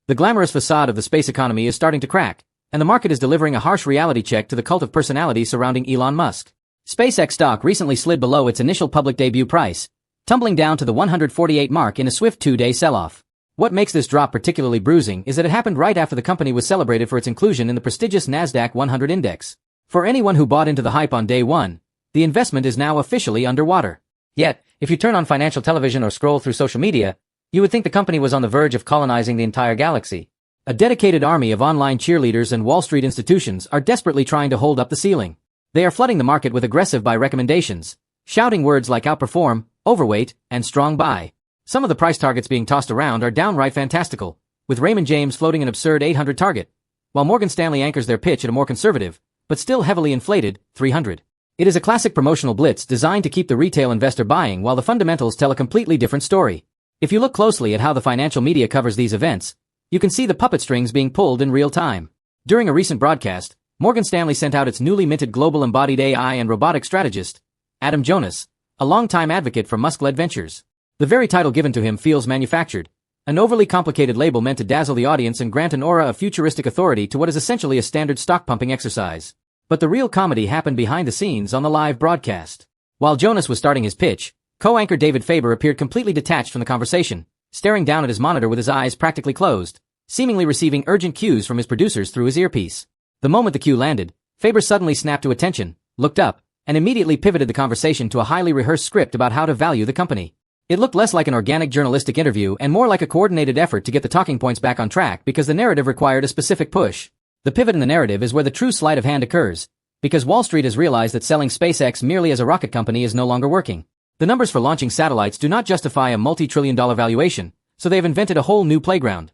The glamorous facade of the space economy is starting to crack, and the market is delivering a harsh reality check to the cult of personality surrounding Elon Musk. SpaceX stock recently slid below its initial public debut price, tumbling down to the 148 mark in a swift two-day sell-off. What makes this drop particularly bruising is that it happened right after the company was celebrated for its inclusion in the prestigious NASDAQ 100 index. For anyone who bought into the hype on day one, the investment is now officially underwater. Yet, if you turn on financial television or scroll through social media, you would think the company was on the verge of colonizing the entire galaxy. A dedicated army of online cheerleaders and Wall Street institutions are desperately trying to hold up the ceiling. They are flooding the market with aggressive buy recommendations, shouting words like outperform, overweight, and strong buy. Some of the price targets being tossed around are downright fantastical, with Raymond James floating an absurd 800 target, while Morgan Stanley anchors their pitch at a more conservative, but still heavily inflated, 300. It is a classic promotional blitz designed to keep the retail investor buying while the fundamentals tell a completely different story. If you look closely at how the financial media covers these events, you can see the puppet strings being pulled in real time. During a recent broadcast, Morgan Stanley sent out its newly minted global embodied AI and robotic strategist, Adam Jonas, a longtime advocate for Musk-led ventures. The very title given to him feels manufactured, an overly complicated label meant to dazzle the audience and grant an aura of futuristic authority to what is essentially a standard stock-pumping exercise. But the real comedy happened behind the scenes on the live broadcast. While Jonas was starting his pitch, co-anchor David Faber appeared completely detached from the conversation, staring down at his monitor with his eyes practically closed, seemingly receiving urgent cues from his producers through his earpiece. The moment the cue landed, Faber suddenly snapped to attention, looked up, and immediately pivoted the conversation to a highly rehearsed script about how to value the company. It looked less like an organic journalistic interview and more like a coordinated effort to get the talking points back on track because the narrative required a specific push. The pivot in the narrative is where the true sleight of hand occurs, because Wall Street has realized that selling SpaceX merely as a rocket company is no longer working. The numbers for launching satellites do not justify a multi-trillion-dollar valuation, so they have invented a whole new playground: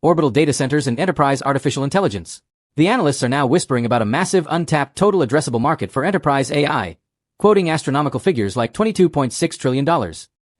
orbital data centers and enterprise artificial intelligence. The analysts are now whispering about a massive untapped total addressable market for enterprise AI, quoting astronomical figures like $22.6 trillion.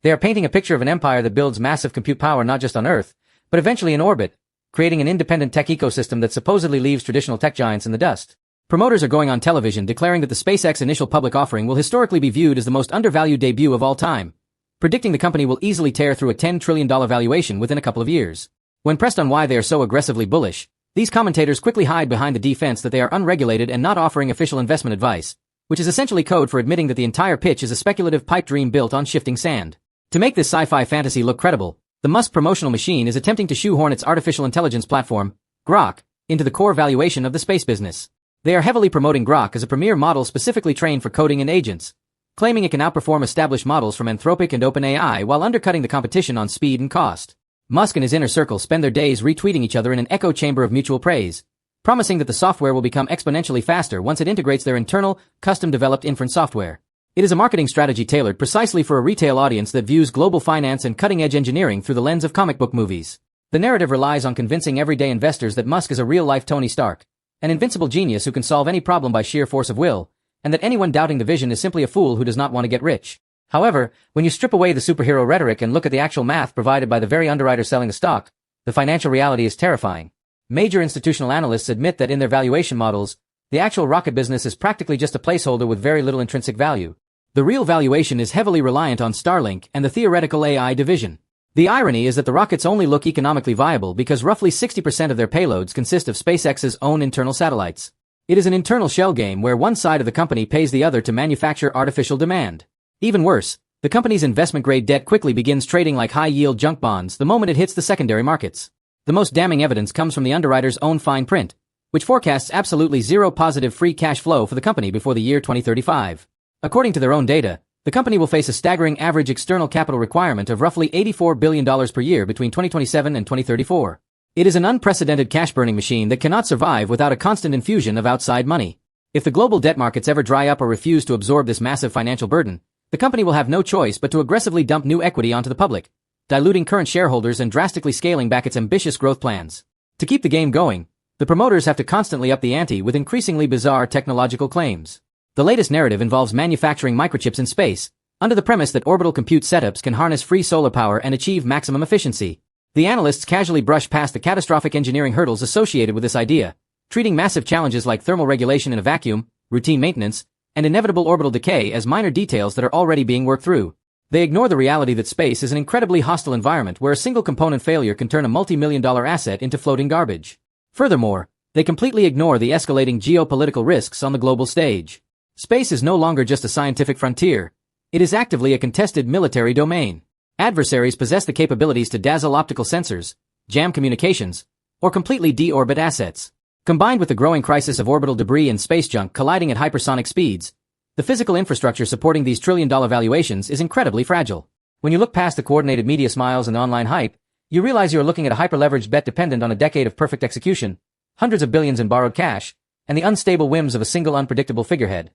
They are painting a picture of an empire that builds massive compute power not just on Earth, but eventually in orbit, creating an independent tech ecosystem that supposedly leaves traditional tech giants in the dust. Promoters are going on television declaring that the SpaceX initial public offering will historically be viewed as the most undervalued debut of all time, predicting the company will easily tear through a $10 trillion valuation within a couple of years. When pressed on why they are so aggressively bullish, these commentators quickly hide behind the defense that they are unregulated and not offering official investment advice, which is essentially code for admitting that the entire pitch is a speculative pipe dream built on shifting sand. To make this sci-fi fantasy look credible, the Musk promotional machine is attempting to shoehorn its artificial intelligence platform, Grok, into the core valuation of the space business. They are heavily promoting Grok as a premier model specifically trained for coding and agents, claiming it can outperform established models from Anthropic and OpenAI while undercutting the competition on speed and cost. Musk and his inner circle spend their days retweeting each other in an echo chamber of mutual praise, promising that the software will become exponentially faster once it integrates their internal, custom-developed inference software. It is a marketing strategy tailored precisely for a retail audience that views global finance and cutting-edge engineering through the lens of comic book movies. The narrative relies on convincing everyday investors that Musk is a real-life Tony Stark, an invincible genius who can solve any problem by sheer force of will, and that anyone doubting the vision is simply a fool who does not want to get rich. However, when you strip away the superhero rhetoric and look at the actual math provided by the very underwriter selling the stock, the financial reality is terrifying. Major institutional analysts admit that in their valuation models, the actual rocket business is practically just a placeholder with very little intrinsic value. The real valuation is heavily reliant on Starlink and the theoretical AI division. The irony is that the rockets only look economically viable because roughly 60% of their payloads consist of SpaceX's own internal satellites. It is an internal shell game where one side of the company pays the other to manufacture artificial demand. Even worse, the company's investment-grade debt quickly begins trading like high-yield junk bonds the moment it hits the secondary markets. The most damning evidence comes from the underwriter's own fine print, which forecasts absolutely zero positive free cash flow for the company before the year 2035. According to their own data, the company will face a staggering average external capital requirement of roughly $84 billion per year between 2027 and 2034. It is an unprecedented cash-burning machine that cannot survive without a constant infusion of outside money. If the global debt markets ever dry up or refuse to absorb this massive financial burden, the company will have no choice but to aggressively dump new equity onto the public, diluting current shareholders and drastically scaling back its ambitious growth plans. To keep the game going, the promoters have to constantly up the ante with increasingly bizarre technological claims. The latest narrative involves manufacturing microchips in space, under the premise that orbital compute setups can harness free solar power and achieve maximum efficiency. The analysts casually brush past the catastrophic engineering hurdles associated with this idea, treating massive challenges like thermal regulation in a vacuum, routine maintenance, and inevitable orbital decay as minor details that are already being worked through. They ignore the reality that space is an incredibly hostile environment where a single component failure can turn a multi-million-dollar asset into floating garbage. Furthermore, they completely ignore the escalating geopolitical risks on the global stage. Space is no longer just a scientific frontier. It is actively a contested military domain. Adversaries possess the capabilities to dazzle optical sensors, jam communications, or completely deorbit assets. Combined with the growing crisis of orbital debris and space junk colliding at hypersonic speeds, the physical infrastructure supporting these trillion-dollar valuations is incredibly fragile. When you look past the coordinated media smiles and online hype, you realize you are looking at a hyper-leveraged bet dependent on a decade of perfect execution, hundreds of billions in borrowed cash, and the unstable whims of a single unpredictable figurehead.